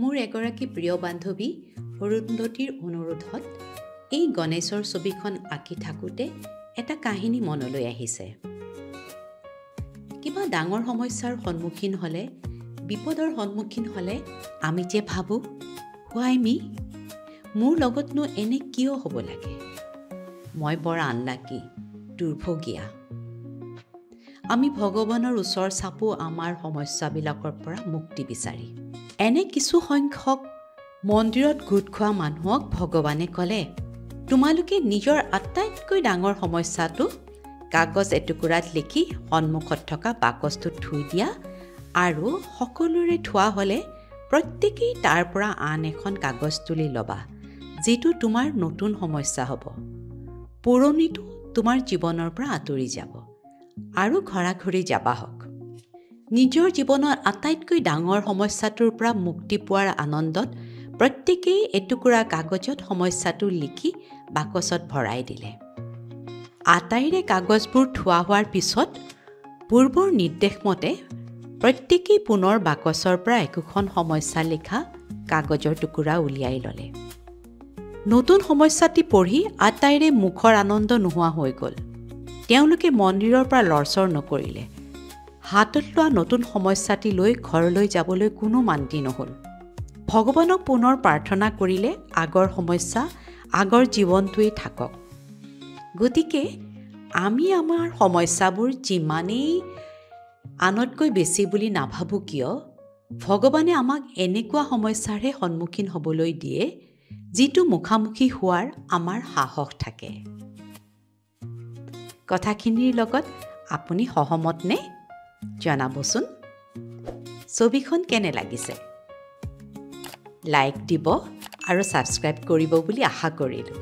মোৰ এগৰাকী প্ৰিয় বান্ধৱী অৰুন্ধতীৰ অনুৰোধত এই গণেশৰ ছবিখন আঁকি থাকোঁতে এটা কাহিনী মনলৈ আহিছে। কিবা ডাঙৰ সমস্যাৰ সন্মুখীন হ'লে, বিপদৰ সন্মুখীন হ'লে আমি যে ভাবোঁ, হোৱাই মি, মোৰ লগতনো এনে কিয় হ'ব লাগে? মই বৰ আনলাকি, দুৰ্ভগীয়া। আমি ভগৱানৰ ওচৰ চাপো আমাৰ সমস্যাবিলাকৰ পৰা মুক্তি বিচাৰি। এনে কিছু সংখ্যক মন্দিৰত গোট খোৱা মানুহক ভগৱানে ক'লে, তোমালোকে নিজৰ আটাইতকৈ ডাঙৰ সমস্যাটো কাগজ এটুকুৰাত লিখি সন্মুখত থকা বাকচটোত থৈ দিয়া আৰু সকলোৰে থোৱা হ'লে প্ৰত্যেকেই তাৰ পৰা আন এখন কাগজ তুলি ল'বা, যিটো তোমাৰ নতুন সমস্যা হ'ব। পুৰণিটো তোমাৰ জীৱনৰ পৰা আঁতৰি যাব আৰু ঘৰাঘৰি যাবা হওক। নিজৰ জীৱনৰ আটাইতকৈ ডাঙৰ সমস্যাটোৰ পৰা মুক্তি পোৱাৰ আনন্দত প্ৰত্যেকেই এটুকুৰা কাগজত সমস্যাটো লিখি বাকচত ভৰাই দিলে। আটাইৰে কাগজবোৰ থোৱা হোৱাৰ পিছত পূৰ্বৰ নিৰ্দেশমতে প্ৰত্যেকেই পুনৰ বাকচৰ পৰা একোখন সমস্যা লিখা কাগজৰ টুকুৰা উলিয়াই ল'লে। নতুন সমস্যাটি পঢ়ি আটাইৰে মুখৰ আনন্দ নোহোৱা হৈ গ'ল। তেওঁলোকে মন্দিৰৰ পৰা লৰচৰ নকৰিলে। হাতত লোৱা নতুন সমস্যাটি লৈ ঘৰলৈ যাবলৈ কোনো মান্তি নহ'ল। ভগৱানক পুনৰ প্ৰাৰ্থনা কৰিলে আগৰ সমস্যা, আগৰ জীৱনটোৱেই থাকক। গতিকে আমি আমাৰ সমস্যাবোৰ যিমানেই আনতকৈ বেছি বুলি নাভাবোঁ কিয়, ভগৱানে আমাক এনেকুৱা সমস্যাৰহে সন্মুখীন হ'বলৈ দিয়ে, যিটো মুখামুখি হোৱাৰ আমাৰ সাহস থাকে। কথাখিনিৰ লগত আপুনি সহমত নে? জনাবচোন। ছবিখন কেনে লাগিছে? লাইক দিব আৰু ছাবস্ক্ৰাইব কৰিব বুলি আশা কৰিলোঁ।